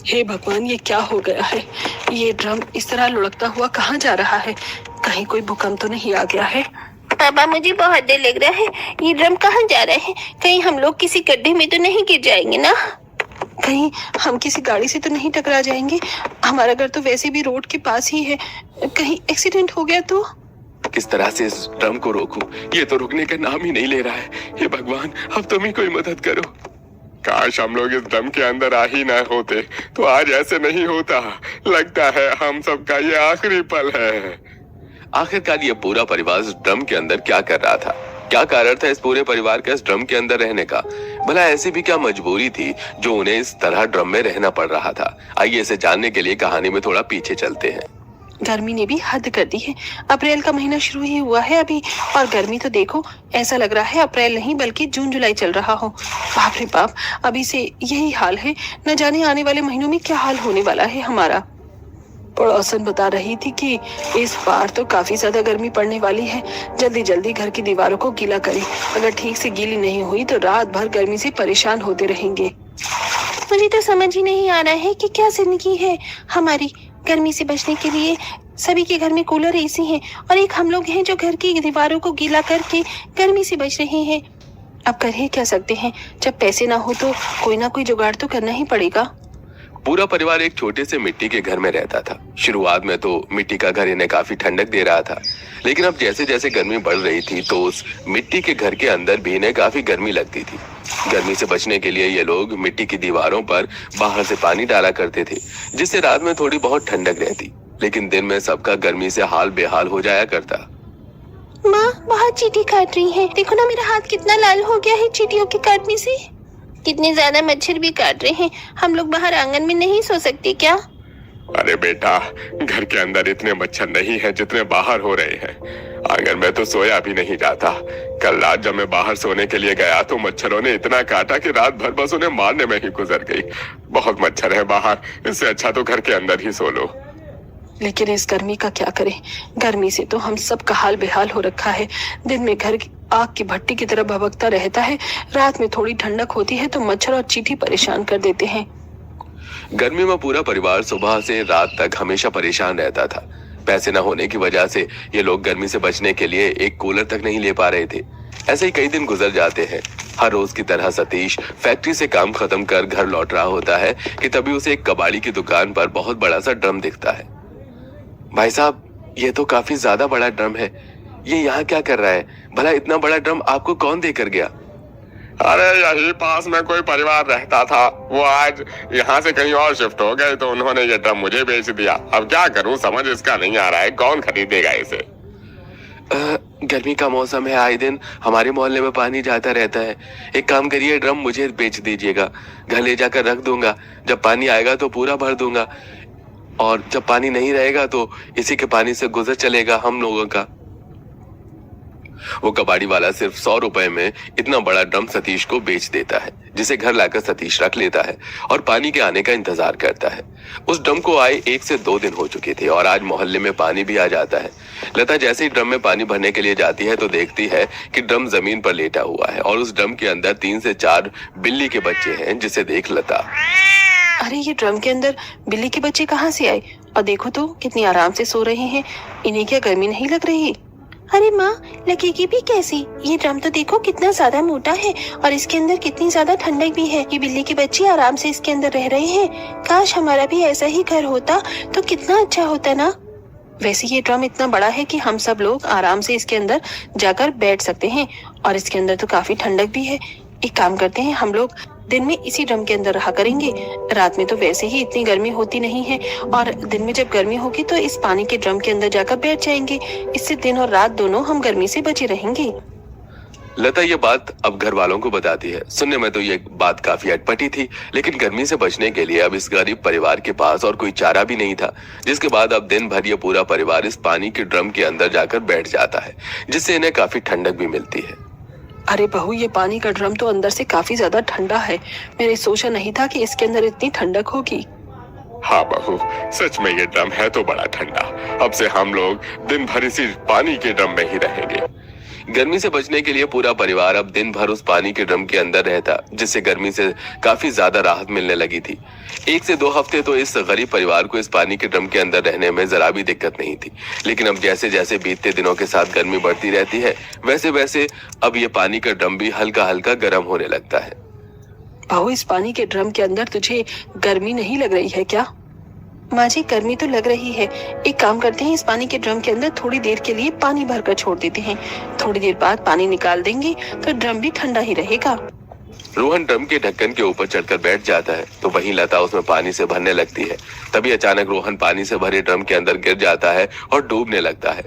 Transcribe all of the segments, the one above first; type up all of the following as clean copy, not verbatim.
हे भगवान, ये क्या हो गया है? ये ड्रम इस तरह लुढ़कता हुआ कहाँ जा रहा है? कहीं कोई भूकंप तो नहीं आ गया है? पापा, मुझे बहुत डर लग रहा है। ये ड्रम कहाँ जा रहा है? कहीं हम लोग किसी गड्ढे में तो नहीं गिर जाएंगे ना? कहीं हम किसी गाड़ी से तो नहीं टकरा जाएंगे? हमारा घर तो वैसे भी रोड के पास ही है। कहीं एक्सीडेंट हो गया तो? किस तरह से इस ड्रम को रोकूं? ये तो रुकने का नाम ही नहीं ले रहा है। हे भगवान, अब तुम ही कोई मदद करो। काश हम लोग इस ड्रम के अंदर आ ही ना होते तो आज ऐसे नहीं होता। लगता है हम सबका ये आखिरी पल है। आखिरकार ये पूरा परिवार इस ड्रम के अंदर क्या कर रहा था? क्या कारण था इस पूरे परिवार का इस ड्रम के अंदर रहने का? भला ऐसी भी क्या मजबूरी थी जो उन्हें इस तरह ड्रम में रहना पड़ रहा था? आइए इसे जानने के लिए कहानी में थोड़ा पीछे चलते हैं। गर्मी ने भी हद कर दी है। अप्रैल का महीना शुरू ही हुआ है अभी, और गर्मी तो देखो, ऐसा लग रहा है अप्रैल नहीं बल्कि जून जुलाई चल रहा हो। बाप रे बाप, अभी से यही हाल है। न जाने आने वाले महीनों में क्या हाल होने वाला है हमारा। पड़ोसन बता रही थी कि इस बार तो काफी ज्यादा गर्मी पड़ने वाली है। जल्दी जल्दी घर की दीवारों को गीला करें। अगर ठीक से गीली नहीं हुई तो रात भर गर्मी से परेशान होते रहेंगे। मुझे तो समझ ही नहीं आ रहा है कि क्या जिंदगी है हमारी। गर्मी से बचने के लिए सभी के घर में कूलर, एसी हैं, और एक हम लोग हैं जो घर की दीवारों को गीला करके गर्मी से बच रहे हैं। अब कर ही क्या सकते हैं? जब पैसे ना हो तो कोई ना कोई जुगाड़ तो करना ही पड़ेगा। पूरा परिवार एक छोटे से मिट्टी के घर में रहता था। शुरुआत में तो मिट्टी का घर इन्हें काफी ठंडक दे रहा था, लेकिन अब जैसे जैसे गर्मी बढ़ रही थी तो उस मिट्टी के घर के अंदर भी इन्हें काफी गर्मी लगती थी। गर्मी से बचने के लिए ये लोग मिट्टी की दीवारों पर बाहर से पानी डाला करते थे, जिससे रात में थोड़ी बहुत ठंडक रहती, लेकिन दिन में सबका गर्मी से हाल बेहाल हो जाया करता। माँ, बहुत चींटी काट रही है। देखो ना, मेरा हाथ कितना लाल हो गया है चींटियों के काटने से। कितने ज्यादा मच्छर भी काट रहे हैं। हम लोग बाहर आंगन में नहीं सो सकते क्या? अरे बेटा, घर के अंदर इतने मच्छर नहीं हैं जितने बाहर हो रहे हैं। आंगन में तो सोया भी नहीं जाता। कल रात जब मैं बाहर सोने के लिए गया तो मच्छरों ने इतना काटा कि रात भर बस उन्हें मारने में ही गुजर गई। बहुत मच्छर है बाहर, इससे अच्छा तो घर के अंदर ही सो लो। लेकिन इस गर्मी का क्या करें? गर्मी से तो हम सब का हाल बेहाल हो रखा है। दिन में घर आग की भट्टी की तरह भभकता रहता है, रात में थोड़ी ठंडक होती है तो मच्छर और चींटी परेशान कर देते हैं। गर्मी में पूरा परिवार सुबह से रात तक हमेशा परेशान रहता था। पैसे न होने की वजह से ये लोग गर्मी से बचने के लिए एक कूलर तक नहीं ले पा रहे थे। ऐसे ही कई दिन गुजर जाते हैं। हर रोज की तरह सतीश फैक्ट्री से काम खत्म कर घर लौट रहा होता है कि तभी उसे एक कबाड़ी की दुकान पर बहुत बड़ा सा ड्रम दिखता है। भाई साहब, ये तो काफी ज्यादा बड़ा ड्रम है। ये यहाँ क्या कर रहा है? भला इतना बड़ा ड्रम आपको कौन देकर गया? अरे यही पास में कोई परिवार रहता था, वो आज यहाँ से कहीं और शिफ्ट हो गए तो उन्होंने ये ड्रम मुझे बेच दिया। अब क्या करूँ, समझ इसका नहीं आ रहा है। कौन खरीदेगा इसे? गर्मी का मौसम है, आए दिन हमारे मोहल्ले में पानी जाता रहता है। एक काम करिए, ड्रम मुझे बेच दीजिएगा। घर ले जाकर रख दूंगा। जब पानी आएगा तो पूरा भर दूंगा, और जब पानी नहीं रहेगा तो इसी के पानी से गुजर चलेगा हम लोगों का। वो कबाड़ी वाला सिर्फ 100 रुपए में इतना बड़ा ड्रम सतीश को बेच देता है, जिसे घर लाकर सतीश रख लेता है और पानी के आने का इंतजार करता है। उस ड्रम को आए 1 से 2 दिन हो चुके थे और आज मोहल्ले में पानी भी आ जाता है। लता जैसे ही ड्रम में पानी भरने के लिए जाती है तो देखती है कि ड्रम जमीन पर लेटा हुआ है और उस ड्रम के अंदर 3 से 4 बिल्ली के बच्चे हैं, जिसे देख लता, अरे ये ड्रम के अंदर बिल्ली के बच्चे कहाँ से आए? और देखो तो कितनी आराम से सो रहे हैं। इन्हें क्या गर्मी नहीं लग रही? अरे माँ, लगेगी भी कैसी? ये ड्रम तो देखो कितना ज्यादा मोटा है और इसके अंदर कितनी ज्यादा ठंडक भी है। ये बिल्ली के बच्चे आराम से इसके अंदर रह रहे हैं। काश हमारा भी ऐसा ही घर होता तो कितना अच्छा होता ना। वैसे ये ड्रम इतना बड़ा है कि हम सब लोग आराम से इसके अंदर जाकर बैठ सकते हैं, और इसके अंदर तो काफी ठंडक भी है। एक काम करते हैं, हम लोग दिन में इसी ड्रम के अंदर रहा करेंगे। रात में तो वैसे ही इतनी गर्मी होती नहीं है, और दिन में जब गर्मी होगी तो इस पानी के ड्रम के अंदर जाकर बैठ जाएंगे। इससे दिन और रात दोनों हम गर्मी से बचे रहेंगे। लता ये बात अब घर वालों को बताती है। सुनने में तो ये बात काफी अटपटी थी, लेकिन गर्मी से बचने के लिए अब इस गरीब परिवार के पास और कोई चारा भी नहीं था। जिसके बाद अब दिन भर ये पूरा परिवार इस पानी के ड्रम के अंदर जाकर बैठ जाता है, जिससे इन्हें काफी ठंडक भी मिलती है। अरे बहू, ये पानी का ड्रम तो अंदर से काफी ज्यादा ठंडा है। मैंने सोचा नहीं था कि इसके अंदर इतनी ठंडक होगी। हाँ बहू, सच में ये ड्रम है तो बड़ा ठंडा। अब से हम लोग दिन भर इसी पानी के ड्रम में ही रहेंगे। गर्मी से बचने के लिए पूरा परिवार अब दिन भर उस पानी के ड्रम के अंदर रहता, जिससे गर्मी से काफी ज्यादा राहत मिलने लगी थी। 1 से 2 हफ्ते तो इस गरीब परिवार को इस पानी के ड्रम के अंदर रहने में जरा भी दिक्कत नहीं थी, लेकिन अब जैसे जैसे बीतते दिनों के साथ गर्मी बढ़ती रहती है, वैसे वैसे अब ये पानी का ड्रम भी हल्का हल्का गर्म होने लगता है। बहू, इस पानी के ड्रम के अंदर तुझे गर्मी नहीं लग रही है क्या? माँ जी, गर्मी तो लग रही है। एक काम करते हैं, इस पानी के ड्रम के अंदर थोड़ी देर के लिए पानी भरकर छोड़ देते हैं। थोड़ी देर बाद पानी निकाल देंगे तो ड्रम भी ठंडा ही रहेगा। रोहन ड्रम के ढक्कन के ऊपर चढ़कर बैठ जाता है, तो वहीं लता उसमें पानी से भरने लगती है। तभी अचानक रोहन पानी से भरे ड्रम के अंदर गिर जाता है और डूबने लगता है।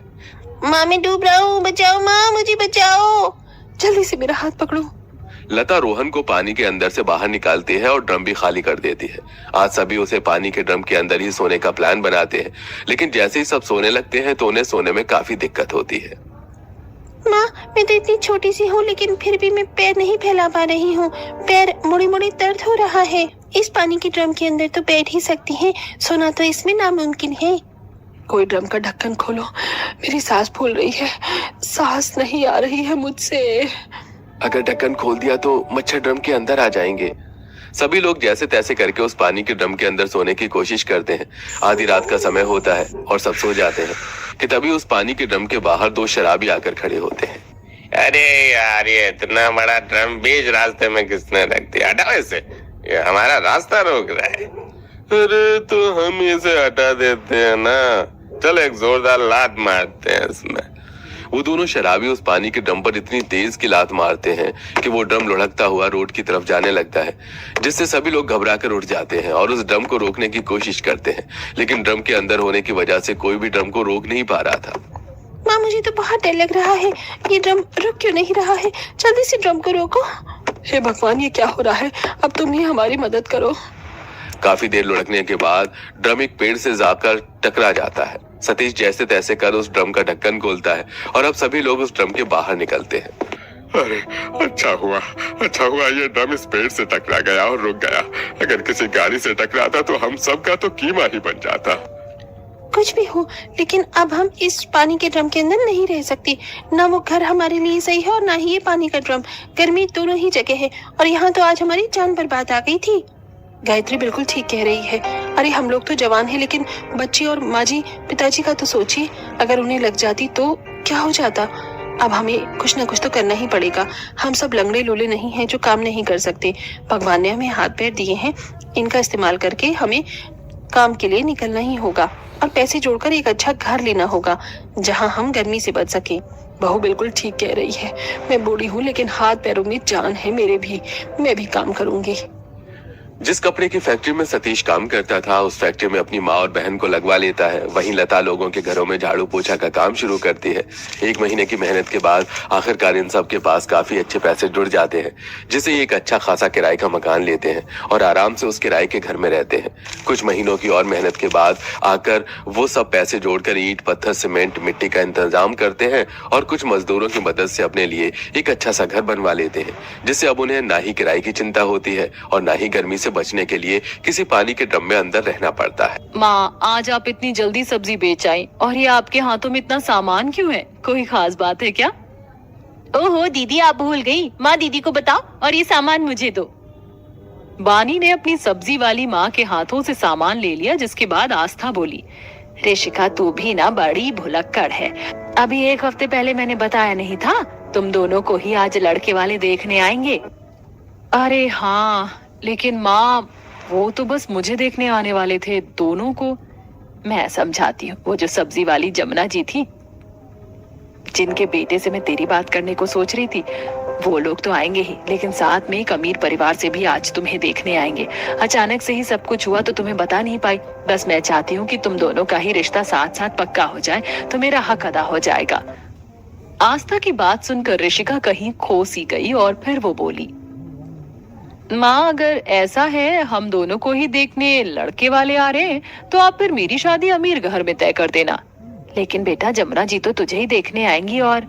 माँ, मैं डूब रहा हूँ, बचाओ माँ, मुझे बचाओ। जल्दी से मेरा हाथ पकड़ो। लता रोहन को पानी के अंदर से बाहर निकालती है और ड्रम भी खाली कर देती है। आज सभी उसे पानी के ड्रम के अंदर ही सोने का प्लान बनाते हैं, लेकिन जैसे ही सब सोने लगते हैं तो उन्हें सोने में काफी दिक्कत होती है। माँ, मैं तो इतनी छोटी सी हूँ, लेकिन फिर भी मैं पैर नहीं फैला पा रही हूँ। पैर मुड़ी मुड़ी दर्द हो रहा है। इस पानी के ड्रम के अंदर तो बैठ ही सकती है, सोना तो इसमें नामुमकिन है। कोई ड्रम का ढक्कन खोलो, मेरी सांस फूल रही है, सांस नहीं आ रही है मुझसे। अगर ढक्कन खोल दिया तो मच्छर ड्रम के अंदर आ जाएंगे। सभी लोग जैसे तैसे करके उस पानी के ड्रम के अंदर सोने की कोशिश करते हैं। आधी रात का समय होता है और सब सो जाते हैं कि तभी उस पानी के ड्रम के बाहर 2 शराबी आकर खड़े होते हैं। अरे यार, ये इतना बड़ा ड्रम बीच रास्ते में किसने रख दिया? हटाओ इसे, ये हमारा रास्ता रोक रहा है। अरे तो हम इसे हटा देते हैं ना, चल एक जोरदार लात मारते हैं इसमें। वो दोनों शराबी उस पानी के ड्रम पर इतनी तेज की लात मारते हैं कि वो ड्रम लुढ़कता हुआ रोड की तरफ जाने लगता है, जिससे सभी लोग घबरा कर उठ जाते हैं और उस ड्रम को रोकने की कोशिश करते हैं, लेकिन ड्रम के अंदर होने की वजह से कोई भी ड्रम को रोक नहीं पा रहा था। माँ, मुझे तो बहुत डर लग रहा है। ये ड्रम रुक क्यों नहीं रहा है? जल्दी से ड्रम को रोको। हे भगवान, ये क्या हो रहा है? अब तुम ही हमारी मदद करो। काफी देर लुढ़कने के बाद ड्रम एक पेड़ से जाकर टकरा जाता है। सतीश जैसे तैसे कर उस ड्रम का ढक्कन खोलता है और अब सभी लोग उस ड्रम के बाहर निकलते हैं। अरे अच्छा हुआ ये ड्रम इस पेड़ से टकरा गया और रुक गया। अगर किसी गाड़ी से टकराता तो हम सबका तो कीमा ही बन जाता। कुछ भी हो, लेकिन अब हम इस पानी के ड्रम के अंदर नहीं रह सकते। ना वो घर हमारे लिए सही है और ना ही ये पानी का ड्रम। गर्मी दोनों ही जगह है और यहाँ तो आज हमारी जान बर्बाद आ गई थी। गायत्री बिल्कुल ठीक कह रही है। अरे हम लोग तो जवान हैं, लेकिन बच्चे और माँ जी, पिताजी का तो सोचिए, अगर उन्हें लग जाती तो क्या हो जाता। अब हमें कुछ ना कुछ तो करना ही पड़ेगा। हम सब लंगड़े लूले नहीं हैं जो काम नहीं कर सकते। भगवान ने हमें हाथ पैर दिए हैं, इनका इस्तेमाल करके हमें काम के लिए निकलना ही होगा और पैसे जोड़कर एक अच्छा घर लेना होगा जहाँ हम गर्मी से बच सके। बहू बिल्कुल ठीक कह रही है। मैं बूढ़ी हूँ, लेकिन हाथ पैरों में जान है मेरे भी। मैं भी काम करूंगी। जिस कपड़े की फैक्ट्री में सतीश काम करता था, उस फैक्ट्री में अपनी माँ और बहन को लगवा लेता है। वहीं लता लोगों के घरों में झाड़ू पोछा का काम शुरू करती है। 1 महीने की मेहनत के बाद आखिरकार इन सब के पास काफी अच्छे पैसे जुड़ जाते हैं, जिससे एक अच्छा खासा किराए का मकान लेते हैं और आराम से उस किराए के घर में रहते हैं। कुछ महीनों की और मेहनत के बाद आकर वो सब पैसे जोड़कर ईंट, पत्थर, सीमेंट, मिट्टी का इंतजाम करते हैं और कुछ मजदूरों की मदद से अपने लिए एक अच्छा सा घर बनवा लेते हैं, जिससे अब उन्हें ना ही किराए की चिंता होती है और ना ही गर्मी से बचने के लिए किसी पानी के ड्रम में अंदर रहना पड़ता है। माँ, आज आप इतनी जल्दी सब्जी बेच आई और ये आपके हाथों में इतना सामान क्यों है? कोई खास बात है क्या? ओहो दीदी, आप भूल गई। माँ, दीदी को बताओ और ये सामान मुझे दो। बानी ने अपनी सब्जी वाली माँ के हाथों से सामान ले लिया, जिसके बाद आस्था बोली, ऋषिका, तू भी ना बड़ी भुलक्कड़ है। अभी 1 हफ्ते पहले मैंने बताया नहीं था तुम दोनों को ही आज लड़के वाले देखने आएंगे? अरे हाँ, लेकिन माँ वो तो बस मुझे देखने आने वाले थे, दोनों को। मैं समझाती हूँ। वो जो सब्जी वाली जमुना जी थी, जिनके बेटे से मैं तेरी बात करने को सोच रही थी, वो लोग तो आएंगे ही, लेकिन साथ में एक अमीर परिवार से भी आज तुम्हें देखने आएंगे। अचानक से ही सब कुछ हुआ तो तुम्हें बता नहीं पाई। बस मैं चाहती हूँ कि तुम दोनों का ही रिश्ता साथ साथ पक्का हो जाए तो मेरा हक अदा हो जाएगा। आस्था की बात सुनकर ऋषिका कहीं खो सी गई और फिर वो बोली, माँ, अगर ऐसा है हम दोनों को ही देखने लड़के वाले आ रहे हैं तो आप फिर मेरी शादी अमीर घर में तय कर देना। लेकिन बेटा, जमुना जी तो तुझे ही देखने आएंगी। और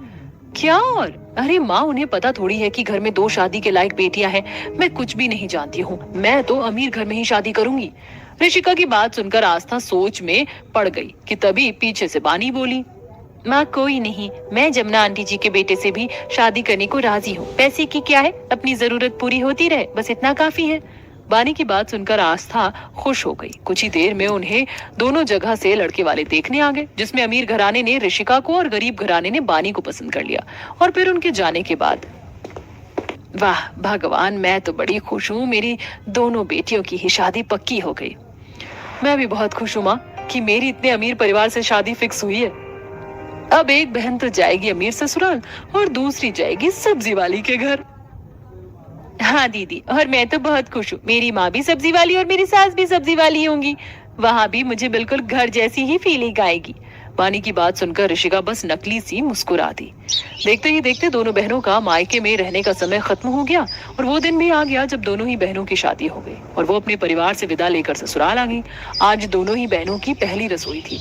क्या? और अरे माँ, उन्हें पता थोड़ी है कि घर में 2 शादी के लायक बेटियां हैं। मैं कुछ भी नहीं जानती हूँ। मैं तो अमीर घर में ही शादी करूंगी। ऋषिका की बात सुनकर आस्था सोच में पड़ गई कि तभी पीछे से बानी बोली, माँ कोई नहीं, मैं जमुना आंटी जी के बेटे से भी शादी करने को राजी हूँ। पैसे की क्या है, अपनी जरूरत पूरी होती रहे, बस इतना काफी है। बानी की बात सुनकर आस्था खुश हो गई। कुछ ही देर में उन्हें दोनों जगह से लड़के वाले देखने आ गए, जिसमें अमीर घराने ने ऋषिका को और गरीब घराने ने बानी को पसंद कर लिया। और फिर उनके जाने के बाद वाह भगवान, मैं तो बड़ी खुश हूँ, मेरी दोनों बेटियों की ही शादी पक्की हो गई। मैं भी बहुत खुश हूँ माँ कि मेरी इतने अमीर परिवार से शादी फिक्स हुई है। अब एक बहन तो जाएगी अमीर ससुराल और दूसरी जाएगी सब्जी वाली के घर। हाँ दीदी, और मैं तो बहुत खुश हूँ, मेरी माँ भी सब्जी वाली और मेरी सास भी सब्जी वाली होंगी। वहाँ भी मुझे बिल्कुल घर जैसी ही फीलिंग आएगी। बानी की बात सुनकर ऋषिका बस नकली सी मुस्कुरा दी। देखते ही देखते दोनों बहनों का मायके में रहने का समय खत्म हो गया और वो दिन भी आ गया जब दोनों ही बहनों की शादी हो गई और वो अपने परिवार से विदा लेकर ससुराल आ गई। आज दोनों ही बहनों की पहली रसोई थी।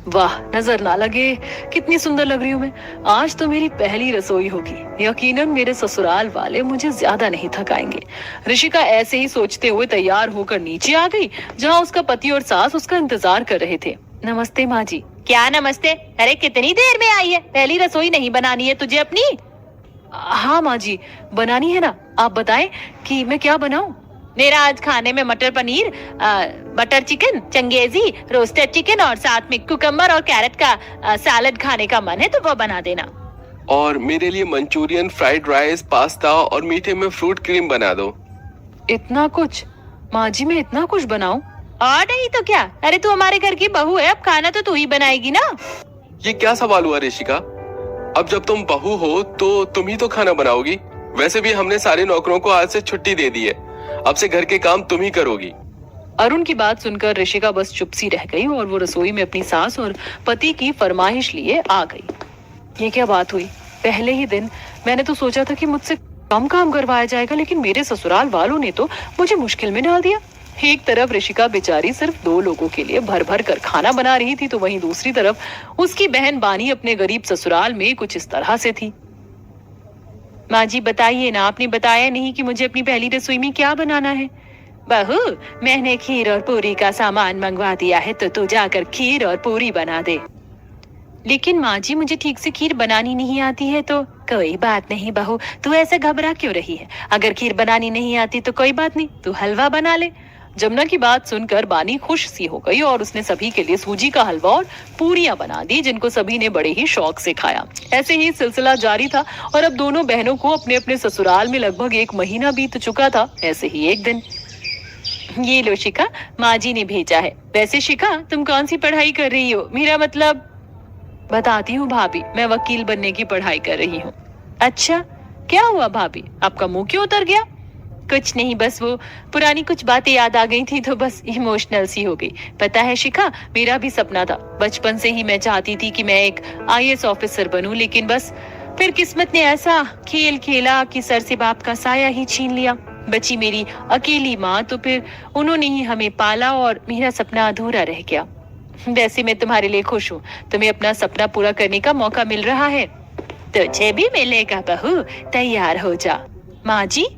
वाह, नजर ना लगे कितनी सुंदर लग रही हूँ मैं, आज तो मेरी पहली रसोई होगी। यकीनन मेरे ससुराल वाले मुझे ज्यादा नहीं थकाएंगे। ऋषिका ऐसे ही सोचते हुए तैयार होकर नीचे आ गई, जहाँ उसका पति और सास उसका इंतजार कर रहे थे। नमस्ते माँ जी। क्या नमस्ते, अरे कितनी देर में आई है, पहली रसोई नहीं बनानी है तुझे अपनी? हाँ माँ जी, बनानी है ना। आप बताएं कि मैं क्या बनाऊं? मेरा आज खाने में मटर paneer, butter chicken, changezi, roasted chicken और साथ में कुकम्बर और कैरेट का सैलेड खाने का मन है, तो वो बना देना। और मेरे लिए मंचूरियन, फ्राइड राइस, पास्ता और मीठे में फ्रूट क्रीम बना दो। इतना कुछ? माँ जी मैं इतना कुछ बनाऊं? और नहीं तो क्या, अरे तू हमारे घर की बहू है, अब खाना तो तू ही बनाएगी ना। ये क्या सवाल हुआ ऋषिका? अब जब तुम बहू हो तो तुम ही तो खाना बनाओगी। वैसे भी हमने सारे नौकरों को आज से छुट्टी दे दी है, अब से घर के काम तुम ही करोगी। अरुण की बात सुनकर ऋषिका बस चुप सी रह गई और वो रसोई में अपनी सास और पति की फरमाइश लिए आ गई। ये क्या बात हुई? पहले ही दिन मैंने तो सोचा था कि मुझसे कम काम करवाया जाएगा, लेकिन मेरे ससुराल वालों ने तो मुझे मुश्किल में डाल दिया। एक तरफ ऋषिका बेचारी सिर्फ 2 लोगों के लिए भर भर कर खाना बना रही थी, तो वहीं दूसरी तरफ उसकी बहन बानी अपने गरीब ससुराल में कुछ इस तरह से थी। माँ जी बताइए ना, आपने बताया नहीं कि मुझे अपनी पहली रसोई में क्या बनाना है। बहू, मैंने खीर और पूरी का सामान मंगवा दिया है, तो तू जाकर खीर और पूरी बना दे। लेकिन माँ जी मुझे ठीक से खीर बनानी नहीं आती है। तो कोई बात नहीं बहू, तू ऐसे घबरा क्यों रही है? अगर खीर बनानी नहीं आती तो कोई बात नहीं, तू हलवा बना ले। जमुना की बात सुनकर बानी खुश सी हो गई और उसने सभी के लिए सूजी का हलवा और पूरियां बना दी, जिनको सभी ने बड़े ही शौक से खाया। ऐसे ही सिलसिला जारी था और अब दोनों बहनों को अपने अपने ससुराल में लगभग 1 महीना बीत चुका था। ऐसे ही एक दिन, ये लो शिखा, माँ जी ने भेजा है। वैसे शिखा, तुम कौन सी पढ़ाई कर रही हो? मेरा मतलब, बताती हूँ भाभी, मैं वकील बनने की पढ़ाई कर रही हूँ। अच्छा, क्या हुआ भाभी, आपका मुंह क्यों उतर गया? कुछ नहीं, बस वो पुरानी कुछ बातें याद आ गई थी तो बस इमोशनल सी हो गई। पता है शिखा, मेरा भी सपना था, बचपन से ही मैं चाहती थी कि मैं एक IAS ऑफिसर बनूं, लेकिन बस फिर किस्मत ने ऐसा खेल खेला कि सर से बाप का साया ही छीन लिया। बची मेरी अकेली माँ, तो फिर उन्होंने ही हमें पाला और मेरा सपना अधूरा रह गया। वैसे मैं तुम्हारे लिए खुश हूँ, तुम्हें अपना सपना पूरा करने का मौका मिल रहा है। तुझे भी मिलेगा बहू, तैयार हो जा। माँ जी,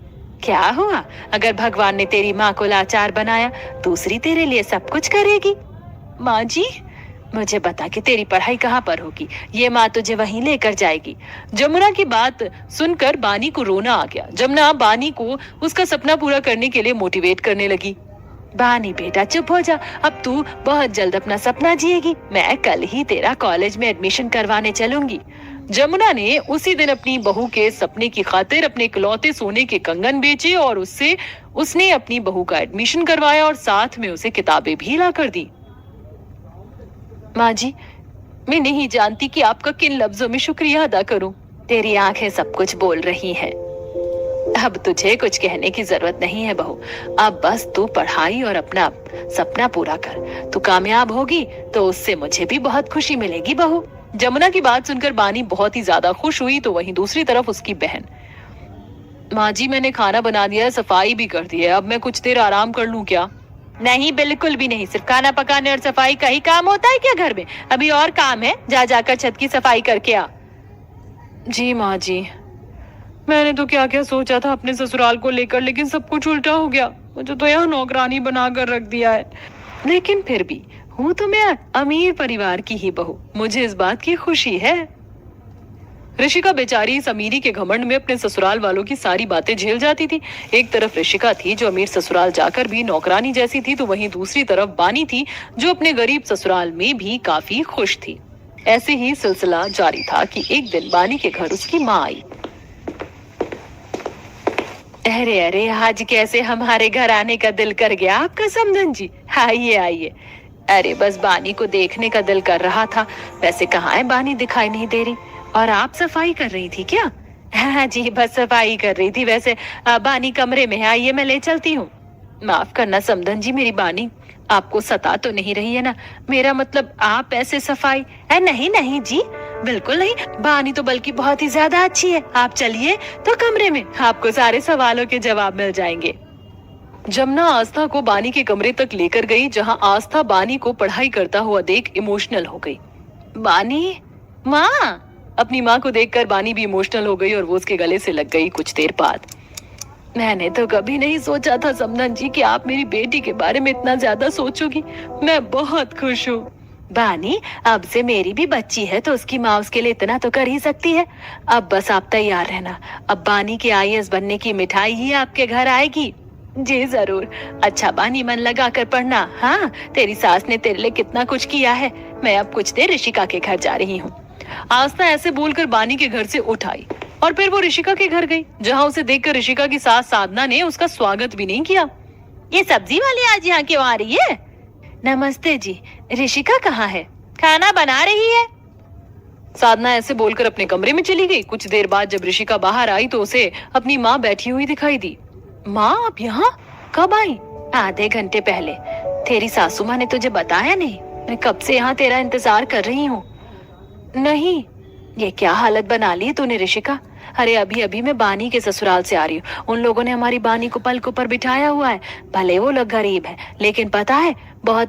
क्या हुआ? अगर भगवान ने तेरी माँ को लाचार बनाया, दूसरी तेरे लिए सब कुछ करेगी। माँ जी, मुझे बता कि तेरी पढ़ाई कहाँ पर होगी, ये माँ तुझे वहीं लेकर जाएगी। जमुना की बात सुनकर बानी को रोना आ गया। जमुना बानी को उसका सपना पूरा करने के लिए मोटिवेट करने लगी। बानी बेटा चुप हो जा, अब तू बहुत जल्द अपना सपना जिएगी। मैं कल ही तेरा कॉलेज में एडमिशन करवाने चलूंगी। जमुना ने उसी दिन अपनी बहू के सपने की खातिर अपने इकलौते सोने के कंगन बेचे और उसने अपनी बहू का एडमिशन करवाया और साथ में उसे किताबें भी ला कर दी। माँ जी, मैं नहीं जानती कि आपका किन लफ्जों में शुक्रिया अदा करूं। तेरी आंखें सब कुछ बोल रही हैं। अब तुझे कुछ कहने की जरूरत नहीं है बहू, अब बस तू पढ़ाई और अपना सपना पूरा कर। तू कामयाब होगी तो उससे मुझे भी बहुत खुशी मिलेगी बहू। जमुना की बात सुनकर बानी बहुत ही ज्यादा खुश हुई, तो वहीं दूसरी तरफ उसकी बहन, माँ जी मैंने खाना बना दिया है, सफाई भी कर दी है, अब मैं कुछ देर आराम कर लूं क्या? नहीं, बिल्कुल भी नहीं, सिर्फ खाना पकाने और सफाई का ही काम होता है क्या घर में? अभी और काम है, जा जाकर छत की सफाई करके आ। जी माँ जी, मैंने तो क्या क्या सोचा था अपने ससुराल को लेकर, लेकिन सब कुछ उल्टा हो गया। मुझे तो यहाँ नौकरानी बनाकर रख दिया है। लेकिन फिर भी हूँ तो मैं अमीर परिवार की ही बहू, मुझे इस बात की खुशी है। ऋषिका बेचारी इस अमीरी के घमंड में अपने ससुराल वालों की सारी बातें झेल जाती थी। एक तरफ ऋषिका थी जो अमीर ससुराल जाकर भी नौकरानी जैसी थी, तो वहीं दूसरी तरफ बानी थी जो अपने गरीब ससुराल में भी काफी खुश थी। ऐसे ही सिलसिला जारी था कि एक दिन बानी के घर उसकी माँ आई। अरे अरे, आज कैसे हमारे घर आने का दिल कर गया आपका समधन जी? आइए आइए। अरे बस बानी को देखने का दिल कर रहा था। वैसे कहाँ है बानी, दिखाई नहीं दे रही। और आप सफाई कर रही थी क्या? हाँ जी, बस सफाई कर रही थी। वैसे बानी कमरे में है, आइए मैं ले चलती हूँ। माफ करना समधन जी, मेरी बानी आपको सता तो नहीं रही है ना? मेरा मतलब आप ऐसे सफाई। नहीं नहीं जी, बिल्कुल नहीं। बानी तो बल्कि बहुत ही ज्यादा अच्छी है। आप चलिए तो कमरे में, आपको सारे सवालों के जवाब मिल जाएंगे। जमुना आस्था को बानी के कमरे तक लेकर गई, जहां आस्था बानी को पढ़ाई करता हुआ देख इमोशनल हो गई। बानी माँ। अपनी माँ को देखकर बानी भी इमोशनल हो गई और वो उसके गले से लग गई। कुछ देर बाद, मैंने तो कभी नहीं सोचा था समधन जी कि आप मेरी बेटी के बारे में इतना ज्यादा सोचोगी। मैं बहुत खुश हूँ। बानी, अब से मेरी भी बच्ची है तो उसकी माँ उसके लिए इतना तो कर ही सकती है। अब बस आप तैयार रहना, अब बानी के IAS बनने की मिठाई ही आपके घर आएगी। जी जरूर। अच्छा बानी, मन लगा कर पढ़ना। हाँ, तेरी सास ने तेरे लिए कितना कुछ किया है। मैं अब कुछ देर ऋषिका के घर जा रही हूँ। आस्था ऐसे बोलकर बानी के घर से उठ आई और फिर वो ऋषिका के घर गई, जहाँ उसे देखकर ऋषिका की सास साधना ने उसका स्वागत भी नहीं किया। ये सब्जी वाली आज यहाँ क्यों आ रही है? नमस्ते जी, ऋषिका कहाँ है? खाना बना रही है। साधना ऐसे बोलकर अपने कमरे में चली गई। कुछ देर बाद जब ऋषिका बाहर आई तो उसे अपनी माँ बैठी हुई दिखाई दी। माँ, आप यहाँ कब आई? आधे घंटे पहले। तेरी सासू माँ ने तुझे बताया नहीं? मैं कब से यहाँ तेरा इंतजार कर रही हूँ। नहीं, ये क्या हालत बना ली तूने ऋषिका? अरे अभी अभी मैं बानी के ससुराल से आ रही हूँ। उन लोगों ने हमारी बानी को पलकों पर बिठाया हुआ है। भले वो लोग गरीब है, लेकिन पता है बहुत ही